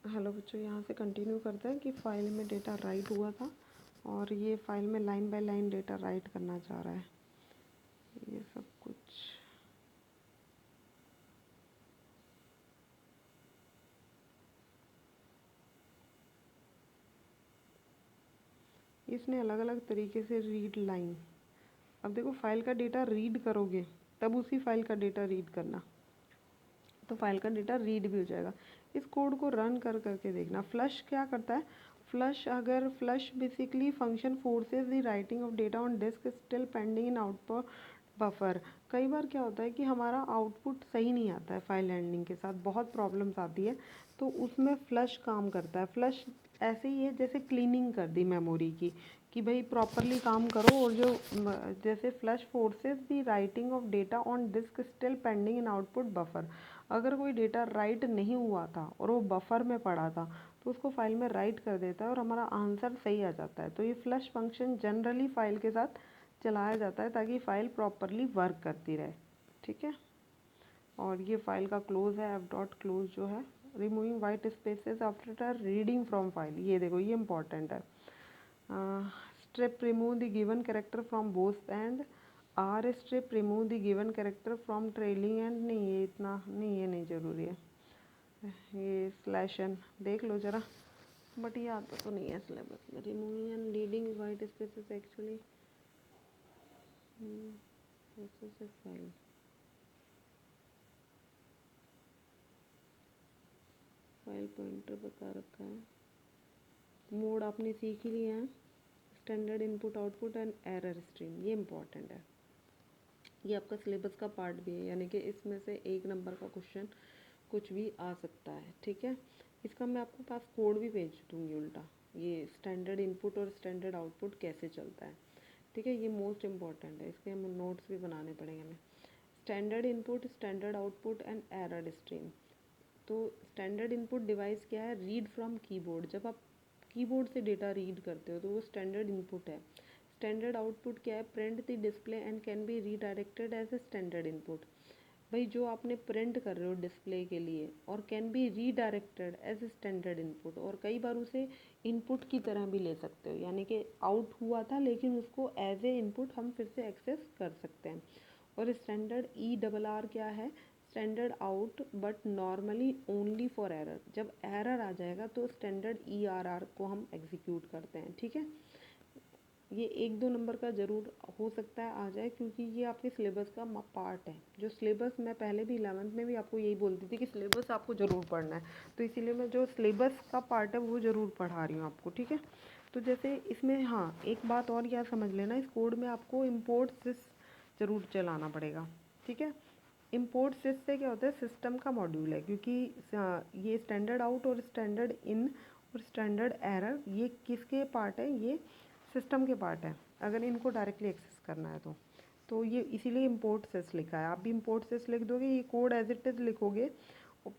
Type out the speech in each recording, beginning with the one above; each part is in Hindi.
हेलो बच्चों, यहाँ से कंटिन्यू करते हैं कि फ़ाइल में डेटा राइट हुआ था और ये फ़ाइल में line by line data right करना चाह रहा है। ये सब कुछ इसने अलग अलग तरीके से रीड लाइन। अब देखो, फाइल का डेटा रीड करोगे तब उसी फाइल का डेटा रीड करना, तो फाइल का डेटा रीड भी हो जाएगा। इस कोड को रन कर करके देखना। फ्लश क्या करता है? Flush basically function forces the writing of data on disk still pending in output buffer. कई बार क्या होता है कि हमारा आउटपुट सही नहीं आता है, फाइल हैंडलिंग के साथ बहुत प्रॉब्लम्स आती है, तो उसमें फ्लश काम करता है। फ्लश ऐसे ही है जैसे क्लीनिंग कर दी मेमोरी की, कि भाई प्रॉपरली काम करो। और जो जैसे flush forces the writing of data on disk still pending in output buffer. अगर कोई डेटा राइट नहीं हुआ था और वो बफर में पड़ा था तो उसको फाइल में राइट कर देता है और हमारा आंसर सही आ जाता है। तो ये फ्लश फंक्शन जनरली फाइल के साथ चलाया जाता है ताकि फ़ाइल प्रॉपरली वर्क करती रहे। ठीक है, और ये फाइल का क्लोज है, एफ डॉट क्लोज जो है, removing white spaces after reading from file. ये देखो, ये इंपॉर्टेंट है। Strip remove the given character from both end. R strip remove the given character from trailing end. नहीं, ये इतना नहीं, ये नहीं ज़रूरी है। ये स्लैश एन देख लो ज़रा, बट ये आता तो नहीं है सिलेबस में। Removing and leading white spaces actually file. File pointer बता रखा है। मोड आपने सीख ही लिया है, standard input output and error stream. ये इंपॉर्टेंट है, ये आपका सिलेबस का पार्ट भी है, यानी कि इसमें से 1 नंबर का क्वेश्चन कुछ भी आ सकता है। ठीक है, इसका मैं आपको पास कोड भी भेज दूँगी उल्टा, ये स्टैंडर्ड इनपुट और स्टैंडर्ड आउटपुट कैसे चलता है। ठीक है, ये मोस्ट इम्पॉर्टेंट है, इसके हम नोट्स भी बनाने पड़ेंगे हमें। Standard input, standard output and error stream. तो स्टैंडर्ड इनपुट डिवाइस क्या है? Read from keyboard. जब आप कीबोर्ड से डेटा रीड करते हो तो वो स्टैंडर्ड इनपुट है। स्टैंडर्ड आउटपुट क्या है? Print the display and can be redirected as a standard input. भाई जो आपने प्रिंट कर रहे हो डिस्प्ले के लिए, और can be redirected as a standard input, और कई बार उसे इनपुट की तरह भी ले सकते हो, यानी कि आउट हुआ था लेकिन उसको एज ए इनपुट हम फिर से एक्सेस कर सकते हैं। और स्टैंडर्ड ERR क्या है? Standard out but normally only for error. जब एरर आ जाएगा तो स्टैंडर्ड ERR को हम एग्जीक्यूट करते हैं। ठीक है, ये 1-2 नंबर का ज़रूर हो सकता है आ जाए, क्योंकि ये आपके सिलेबस का पार्ट है। जो सिलेबस मैं पहले भी 11th में भी आपको यही बोलती थी कि सिलेबस आपको ज़रूर पढ़ना है, तो इसीलिए मैं जो सिलेबस का पार्ट है वो ज़रूर पढ़ा रही हूँ आपको। ठीक है, तो जैसे इसमें, हाँ, एक बात और याद समझ लेना, इस कोड में आपको इम्पोर्ट सिस ज़रूर चलाना पड़ेगा। ठीक है, इम्पोर्ट सिस से क्या होता है? सिस्टम का मॉड्यूल है, क्योंकि ये स्टैंडर्ड आउट और स्टैंडर्ड इन और स्टैंडर्ड एरर ये किसके पार्ट है? ये सिस्टम के पार्ट है, अगर इनको डायरेक्टली एक्सेस करना है तो ये इसीलिए इम्पोर्ट सिस लिखा है। आप भी इम्पोर्ट सिस लिख दोगे, ये कोड एज इट इज़ लिखोगे,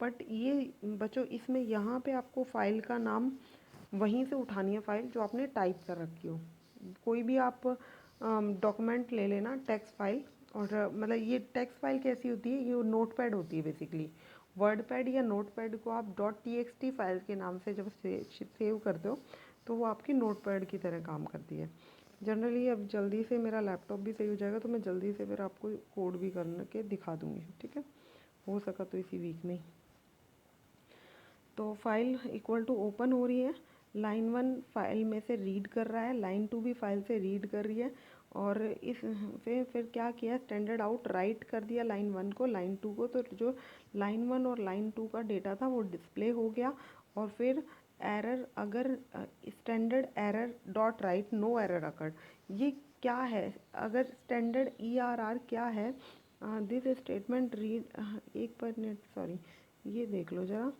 बट ये बच्चों इसमें यहाँ पे आपको फ़ाइल का नाम वहीं से उठानी है, फ़ाइल जो आपने टाइप कर रखी हो। कोई भी आप डॉक्यूमेंट ले लेना, टेक्स्ट फाइल, और मतलब ये टेक्स्ट फाइल कैसी होती है? ये नोट पैड होती है बेसिकली। वर्ड पैड या नोट पैड को आप .txt फाइल के नाम से जब सेव करते हो तो वो आपकी नोट पैड की तरह काम करती है। जनरली अब जल्दी से मेरा लैपटॉप भी सही हो जाएगा तो मैं जल्दी से फिर आपको कोड भी करके दिखा दूँगी। ठीक है, हो सका तो इसी वीक में ही। तो फाइल इक्वल टू ओपन हो रही है, लाइन 1 फाइल में से रीड कर रहा है, लाइन 2 भी फाइल से रीड कर रही है, और इस फिर क्या किया? स्टैंडर्ड आउट राइट कर दिया लाइन 1 को, लाइन 2 को, तो जो लाइन 1 और लाइन 2 का डेटा था वो डिस्प्ले हो गया। और फिर एरर, अगर standard error dot write no error occurred, ये क्या है? अगर स्टैंडर्ड ERR क्या है? दिस स्टेटमेंट रीड, एक मिनट सॉरी, ये देख लो ज़रा।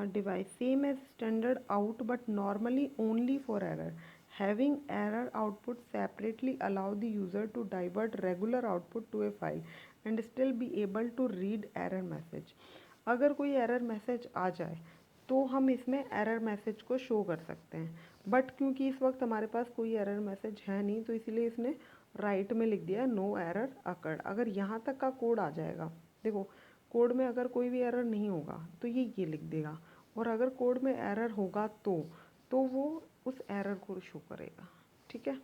Device same as standard out but normally only for error. Having error output separately allow the user to divert regular output to a file and still be able to read error message. अगर कोई एरर मैसेज आ जाए तो हम इसमें एरर मैसेज को शो कर सकते हैं, बट क्योंकि इस वक्त हमारे पास कोई एरर मैसेज है नहीं तो इसीलिए इसने राइट में लिख दिया नो एरर अकर्ड। अगर यहाँ तक का कोड आ जाएगा, देखो कोड में अगर कोई भी एरर नहीं होगा तो ये लिख देगा, और अगर कोड में एरर होगा तो वो उस एरर को शो करेगा। ठीक है,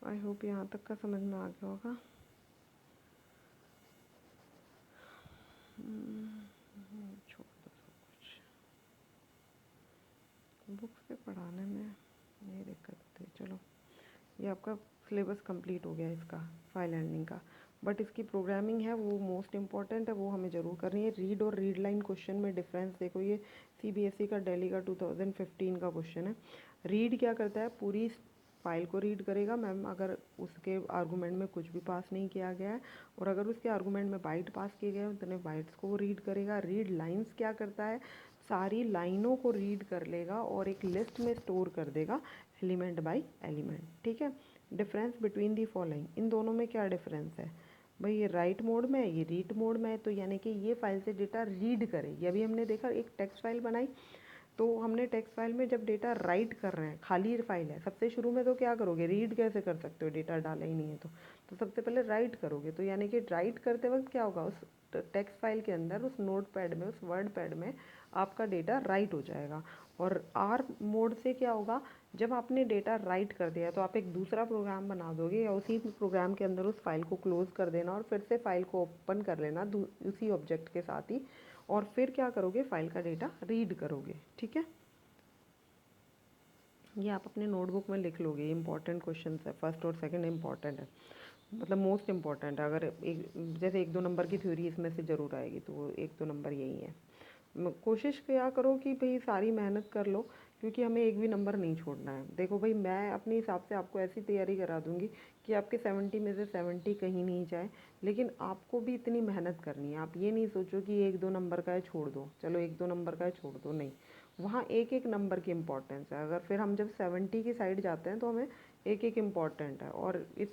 आई होप यहाँ तक का समझ में आ गया होगा। छोड़ दो सब कुछ, बुक से पढ़ाने में नहीं दिक्कत होती। चलो, ये आपका सिलेबस कंप्लीट हो गया इसका फाइल हैंडलिंग का। बट इसकी प्रोग्रामिंग है वो मोस्ट इम्पॉर्टेंट है, वो हमें ज़रूर करनी है। रीड और रीड लाइन क्वेश्चन में डिफरेंस देखो, ये सीबीएसई का दिल्ली का 2015 का क्वेश्चन है। रीड क्या करता है, पूरी फाइल को रीड करेगा मैम, अगर उसके आर्गूमेंट में कुछ भी पास नहीं किया गया है, और अगर उसके आर्गूमेंट में बाइट पास किए गए हैं तो बाइट्स को वो रीड करेगा। रीड लाइन्स क्या करता है, सारी लाइनों को रीड कर लेगा और एक लिस्ट में स्टोर कर देगा एलिमेंट बाय एलिमेंट। ठीक है, डिफरेंस बिटवीन दी फॉलोइंग, इन दोनों में क्या डिफरेंस है भाई, ये राइट मोड में है, ये रीड मोड में है। तो यानी कि ये फाइल से डेटा रीड करेगी। अभी हमने देखा एक टेक्स्ट फाइल बनाई, तो हमने टेक्स्ट फाइल में जब डेटा राइट कर रहे हैं, खाली फाइल है, सबसे शुरू में तो क्या करोगे, रीड कैसे कर सकते हो, डेटा डाला ही नहीं है तो सबसे पहले राइट करोगे। तो यानी कि राइट करते वक्त क्या होगा, उस टेक्स्ट फाइल के अंदर, उस नोट पैड में, उस वर्ड पैड में आपका डेटा राइट हो जाएगा। और आर मोड से क्या होगा, जब आपने डेटा राइट कर दिया तो आप एक दूसरा प्रोग्राम बना दोगे या उसी प्रोग्राम के अंदर उस फाइल को क्लोज कर देना और फिर से फाइल को ओपन कर लेना उसी ऑब्जेक्ट के साथ ही, और फिर क्या करोगे, फाइल का डेटा रीड करोगे। ठीक है, ये आप अपने नोटबुक में लिख लोगे, इंपॉर्टेंट क्वेश्चन है, फर्स्ट और सेकंड इंपॉर्टेंट है, मतलब मोस्ट इम्पॉर्टेंट है। अगर एक जैसे 1-2 नंबर की थ्योरी इसमें से ज़रूर आएगी, तो वो 1-2 नंबर यही है। कोशिश क्या करो कि भाई सारी मेहनत कर लो, क्योंकि हमें एक भी नंबर नहीं छोड़ना है। देखो भाई, मैं अपने हिसाब से आपको ऐसी तैयारी करा दूंगी कि आपके 70 में से 70 कहीं नहीं जाए, लेकिन आपको भी इतनी मेहनत करनी है। आप ये नहीं सोचो कि 1-2 नंबर का है छोड़ दो, चलो 1-2 नंबर का है छोड़ दो, नहीं, वहाँ एक एक नंबर की इम्पोर्टेंस है। अगर फिर हम जब 70 की साइड जाते हैं तो हमें एक एक इम्पॉर्टेंट है। और इस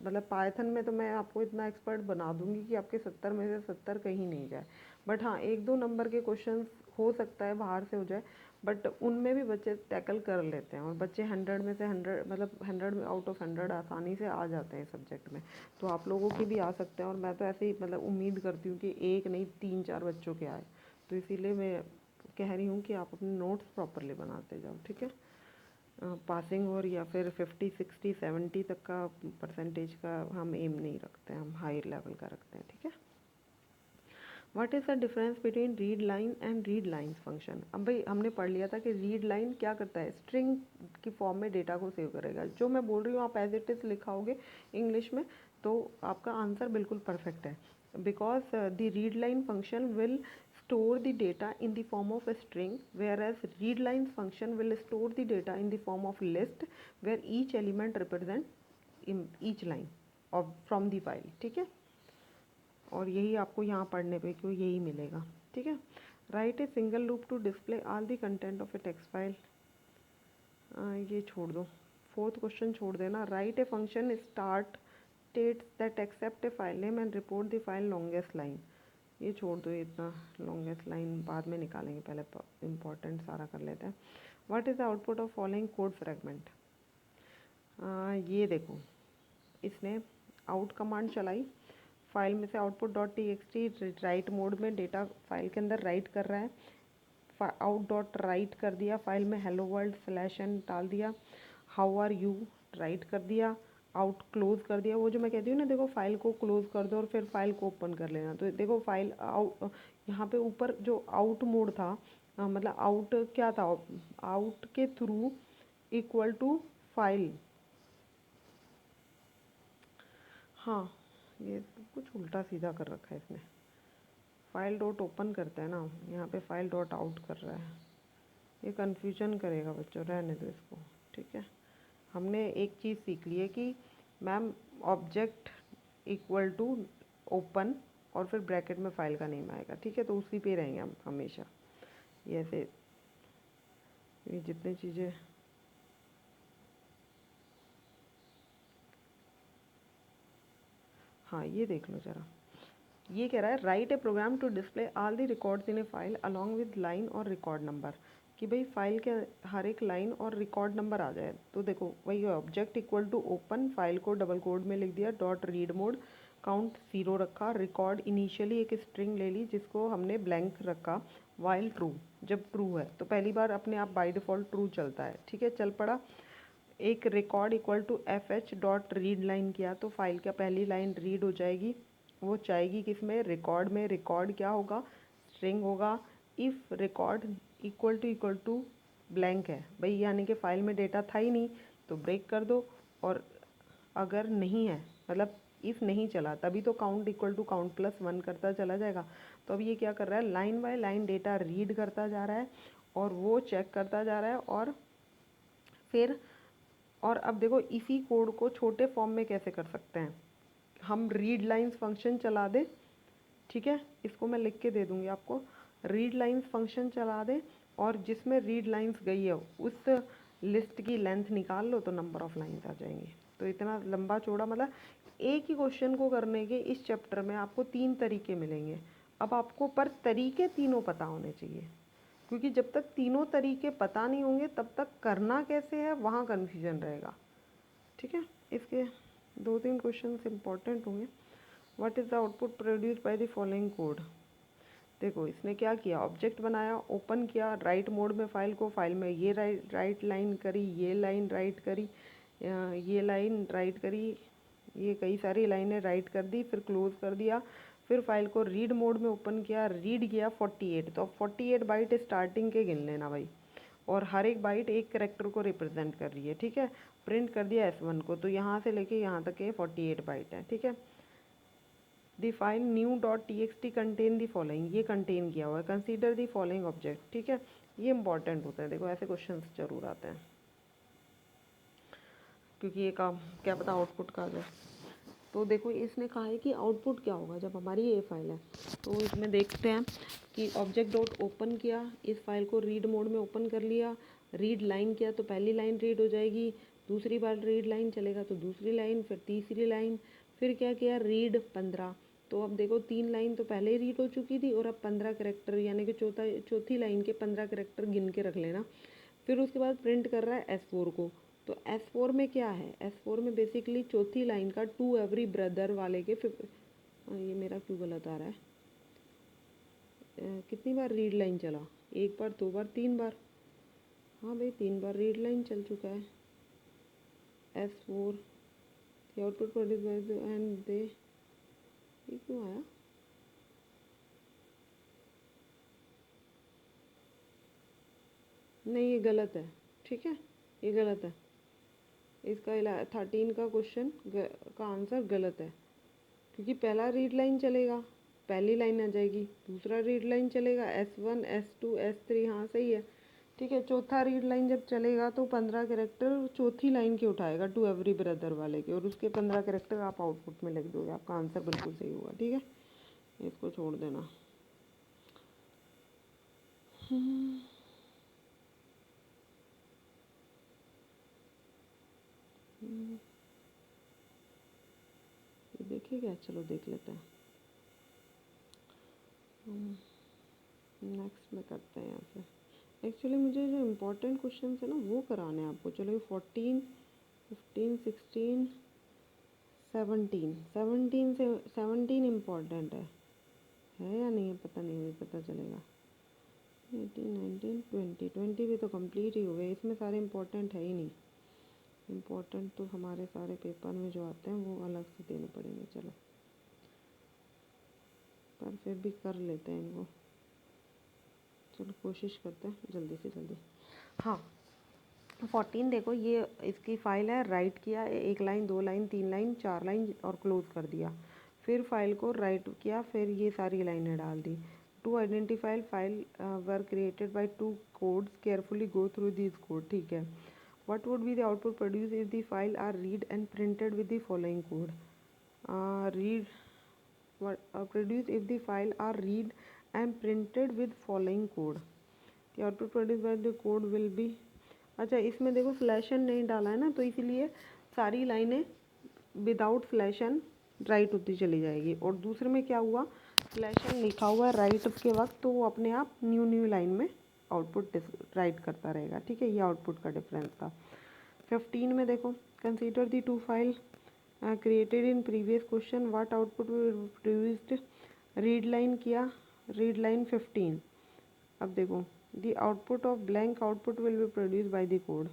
मतलब पाइथन में तो मैं आपको इतना एक्सपर्ट बना दूंगी कि आपके 70 में से 70 कहीं नहीं जाए। बट हाँ, 1-2 नंबर के क्वेश्चन हो सकता है बाहर से हो जाए, बट उनमें भी बच्चे टैकल कर लेते हैं, और बच्चे 100 में से 100, मतलब 100 में आउट ऑफ 100 आसानी से आ जाते हैं सब्जेक्ट में। तो आप लोगों के भी आ सकते हैं, और मैं तो ऐसे ही मतलब उम्मीद करती हूँ कि एक नहीं 3-4 बच्चों के आए। तो इसीलिए मैं कह रही हूँ कि आप अपने नोट्स प्रॉपरली बनाते जाओ। ठीक है, पासिंग और या फिर 50, 60, 70 तक का परसेंटेज का हम एम नहीं रखते हैं, हम हाई लेवल का रखते हैं। ठीक है, what is the difference between read line and read lines function. अब भाई हमने पढ़ लिया था कि रीड लाइन क्या करता है, स्ट्रिंग की फॉर्म में डेटा को सेव करेगा। जो मैं बोल रही हूँ आप एज इट इज़ लिखाओगे इंग्लिश में तो आपका आंसर बिल्कुल परफेक्ट है। Because the read line function will store the data in the form of a string, whereas read lines function will store the data in the form of list where each element represent in each line of from the file। ठीक है, और यही आपको यहाँ पढ़ने पे क्यों यही मिलेगा। ठीक है, write a single loop to display all the content of a text file, ये छोड़ दो, फोर्थ क्वेश्चन छोड़ देना। Write a function start states that accept a file name and report the file longest line, ये छोड़ दो, इतना लॉन्गेस्ट लाइन बाद में निकालेंगे, पहले इम्पॉर्टेंट सारा कर लेते हैं। What is the output of following code fragment, ये देखो, इसने आउट कमांड चलाई, फाइल में से output dot T x T right mode में डेटा फाइल के अंदर राइट कर रहा है, आउट डॉट राइट कर दिया, फाइल में हेलो वर्ल्ड /n डाल दिया, हाउ आर यू राइट कर दिया, आउट क्लोज कर दिया। वो जो मैं कहती हूँ ना, देखो फाइल को क्लोज कर दो और फिर फाइल को ओपन कर लेना। तो देखो फाइल आउट, यहाँ पे ऊपर जो आउट मोड था, मतलब आउट क्या था, आउट के थ्रू इक्वल टू फाइल, हाँ ये कुछ उल्टा सीधा कर रखा है इसने, फाइल डॉट ओपन करते हैं ना, यहाँ पे फाइल डॉट आउट कर रहा है, ये कन्फ्यूजन करेगा बच्चों, रहने दो इसको। ठीक है, हमने एक चीज़ सीख ली है कि ma'am object equal to open और फिर ब्रैकेट में फाइल का नेम आएगा। ठीक है, तो उसी पे रहेंगे हम हमेशा, ये ऐसे ये जितनी चीज़ें, हाँ ये देख लो ज़रा, ये कह रहा है write a program to display all the records in a file along with line और रिकॉर्ड नंबर, कि भाई फाइल के हर एक लाइन और रिकॉर्ड नंबर आ जाए। तो देखो वही object equal to open, file को डबल कोड में लिख दिया, डॉट रीड मोड, काउंट 0 रखा, रिकॉर्ड इनिशियली एक स्ट्रिंग ले ली जिसको हमने ब्लैंक रखा, वाइल ट्रू, जब ट्रू है तो पहली बार अपने आप बाय डिफ़ॉल्ट ट्रू चलता है, ठीक है, चल पड़ा। एक record equal to fh dot read line किया तो फाइल का पहली लाइन रीड हो जाएगी, वो चाहेगी किस में, रिकॉर्ड में। रिकॉर्ड क्या होगा, स्ट्रिंग होगा। If record equal to blank है भाई, यानी कि फ़ाइल में डेटा था ही नहीं तो ब्रेक कर दो, और अगर नहीं है मतलब इफ़ नहीं चला तभी तो count equal to count plus 1 करता चला जाएगा। तो अब ये क्या कर रहा है, line by line data read करता जा रहा है और वो चेक करता जा रहा है, और फिर और अब देखो इसी कोड को छोटे फॉर्म में कैसे कर सकते हैं, हम रीड लाइंस फंक्शन चला दे, ठीक है, इसको मैं लिख के दे दूँगी आपको। रीड लाइंस फंक्शन चला दे और जिसमें रीड लाइंस गई है उस लिस्ट की लेंथ निकाल लो तो नंबर ऑफ़ लाइंस आ जाएंगी। तो इतना लंबा चौड़ा, मतलब एक ही क्वेश्चन को करने के इस चैप्टर में आपको 3 तरीके मिलेंगे। अब आपको पर तरीके तीनों पता होने चाहिए, क्योंकि जब तक तीनों तरीके पता नहीं होंगे तब तक करना कैसे है वहाँ कन्फ्यूजन रहेगा, ठीक है। इसके 2-3 क्वेश्चन इंपॉर्टेंट होंगे। What is the output produced by the following code. देखो इसने क्या किया, ऑब्जेक्ट बनाया, ओपन किया राइट मोड में फाइल को, फाइल में ये राइट लाइन करी, ये लाइन राइट करी, ये लाइन राइट करी, ये कई सारी लाइनें राइट कर दी, फिर क्लोज कर दिया, फिर फाइल को रीड मोड में ओपन किया, रीड किया 48, तो अब 48 बाइट स्टार्टिंग के गिन लेना भाई, और हर एक बाइट एक करेक्टर को रिप्रेजेंट कर रही है, ठीक है। प्रिंट कर दिया S1 को, तो यहाँ से लेके यहाँ तक ये 48 बाइट है, ठीक है। The file new dot txt contain the following, ये कंटेन किया हुआ है, कंसीडर द फॉलोइंग ऑब्जेक्ट, ठीक है। ये इंपॉर्टेंट होता है, देखो ऐसे क्वेश्चन जरूर आते हैं, क्योंकि ये काम क्या पता आउटपुट का आ जाए। तो देखो इसने कहा है कि आउटपुट क्या होगा जब हमारी ये फाइल है, तो इसमें देखते हैं कि ऑब्जेक्ट डॉट ओपन किया, इस फाइल को रीड मोड में ओपन कर लिया, रीड लाइन किया तो पहली लाइन रीड हो जाएगी, दूसरी बार रीड लाइन चलेगा तो दूसरी लाइन, फिर तीसरी लाइन, फिर क्या किया, रीड 15। तो अब देखो 3 लाइन तो पहले ही रीड हो चुकी थी और अब 15 करेक्टर, यानी कि चौथी लाइन के 15 करेक्टर गिन के रख लेना। फिर उसके बाद प्रिंट कर रहा है S4 को, तो S4 में क्या है, S4 में बेसिकली चौथी लाइन का टू एवरी ब्रदर वाले के ये मेरा क्यों गलत आ रहा है, कितनी बार रीड लाइन चला, 1 बार 2 बार 3 बार, हाँ भाई 3 बार रीड लाइन चल चुका है। S4 the output produced by the and they, ये क्यों आया, नहीं ये गलत है, ठीक है, ये गलत है, इसका 13 का क्वेश्चन का आंसर गलत है, क्योंकि पहला रीड लाइन चलेगा, पहली लाइन आ जाएगी, दूसरा रीड लाइन चलेगा S1 S2 S3, हाँ सही है, ठीक है। चौथा रीड लाइन जब चलेगा तो 15 करेक्टर चौथी लाइन के उठाएगा टू एवरी ब्रदर वाले के, और उसके 15 करेक्टर आप आउटपुट में लिख दोगे, आपका आंसर बिल्कुल सही होगा, ठीक है। इसको छोड़ देना। ये देखिए क्या, चलो देख लेते हैं, नेक्स्ट में करते हैं यहाँ से। एक्चुअली मुझे जो इम्पोर्टेंट क्वेश्चन है ना वो कराने हैं आपको। चलो 14 15 16 17 से 17 इम्पॉर्टेंट है या नहीं है पता नहीं, अभी पता चलेगा। 18 19 20 20 भी तो कंप्लीट ही हो गए, इसमें सारे इम्पोर्टेंट है ही नहीं। इम्पोर्टेंट तो हमारे सारे पेपर में जो आते हैं वो अलग से देने पड़ेंगे, चलो पर फिर भी कर लेते हैं इनको, चलो कोशिश करते हैं जल्दी से जल्दी। हाँ 14 देखो, ये इसकी फ़ाइल है, राइट किया 1 लाइन 2 लाइन 3 लाइन 4 लाइन और क्लोज़ कर दिया, फिर फाइल को राइट किया, फिर ये सारी लाइनें डाल दी। To identify file were created by 2 codes, carefully go through this code, ठीक है। What would be the output produce if the file are read and printed with the following code. Read produce if the file are read and printed with following code, the output produce by the code will be. अच्छा इसमें देखो स्लैश एन नहीं डाला है ना, तो इसीलिए सारी लाइनें विदाउट स्लैश एन राइट होती चली जाएगी, और दूसरे में क्या हुआ, स्लैश एन लिखा हुआ है राइट के वक्त तो वो अपने आप न्यू लाइन में आउटपुट राइट करता रहेगा, ठीक है। ये आउटपुट का डिफरेंस था। 15 में देखो, consider the two file created in previous question what output produced, read line किया, रीड लाइन 15। अब देखो the output of blank output will be produce by the code.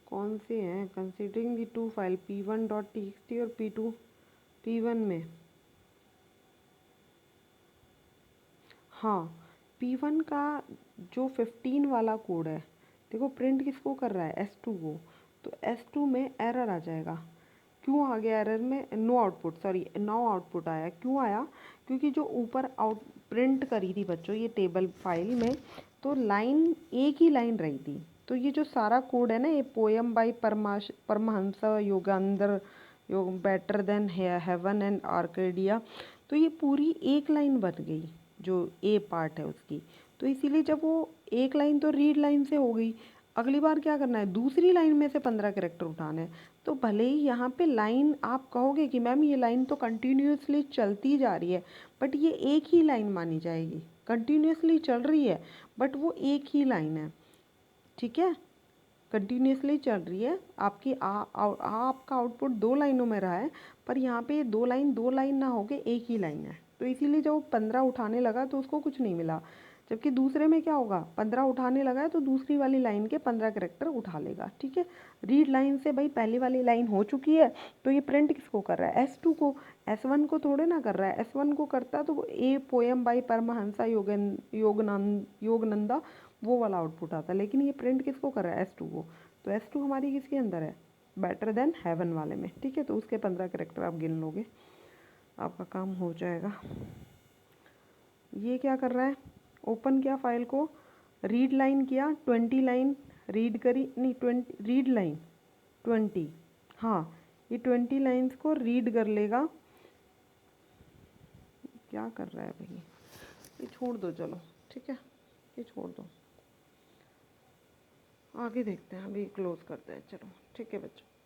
कौन से हैं? Considering the two file p1.txt और p2 p1 में, हाँ p1 का जो 15 वाला कोड है, देखो प्रिंट किसको कर रहा है? S2 को। तो S2 में एरर आ जाएगा। क्यों आ गया एरर में? No output, sorry no output आया। क्यों आया? क्योंकि जो ऊपर आउट प्रिंट करी थी बच्चों ये टेबल फाइल में, तो लाइन एक ही लाइन रही थी। तो ये जो सारा कोड है ना, ये पोयम बाय परमहंस योगानंद योग better than heaven and Arcadia, तो ये पूरी एक लाइन बन गई जो ए पार्ट है उसकी। तो इसीलिए जब वो एक लाइन तो रीड लाइन से हो गई, अगली बार क्या करना है? दूसरी लाइन में से 15 कैरेक्टर उठाने हैं। तो भले ही यहाँ पे लाइन आप कहोगे कि मैम ये लाइन तो कंटिन्यूसली चलती जा रही है, बट ये एक ही लाइन मानी जाएगी। कंटिन्यूसली चल रही है बट वो एक ही लाइन है, ठीक है? कंटिन्यूसली चल रही है आपकी आपका आउटपुट 2 लाइनों में रहा है, पर यहाँ पे 2 लाइन ना होके एक ही लाइन है। तो इसीलिए जब वो 15 उठाने लगा तो उसको कुछ नहीं मिला। जबकि दूसरे में क्या होगा? 15 उठाने लगा है तो दूसरी वाली लाइन के 15 कैरेक्टर उठा लेगा, ठीक है? रीड लाइन से भाई पहली वाली लाइन हो चुकी है, तो ये प्रिंट किसको कर रहा है? S2 को। S1 को थोड़े ना कर रहा है। S1 को करता तो a poem by Paramahansa Yogananda वो वाला आउटपुट आता है। लेकिन ये प्रिंट किसको कर रहा है? S2 को। तो S2 हमारी किसके अंदर है? बेटर देन हेवन वाले में, ठीक है? तो उसके 15 कैरेक्टर आप गिन लोगे, आपका काम हो जाएगा। ये क्या कर रहा है? ओपन किया फाइल को, रीड लाइन किया, 20 लाइन रीड करी, नहीं 20 रीड लाइन 20, हाँ ये 20 लाइन्स को रीड कर लेगा। क्या कर रहा है भाई? ये छोड़ दो, चलो ठीक है, ये छोड़ दो, आगे देखते हैं, अभी क्लोज करते हैं। चलो ठीक है बच्चों।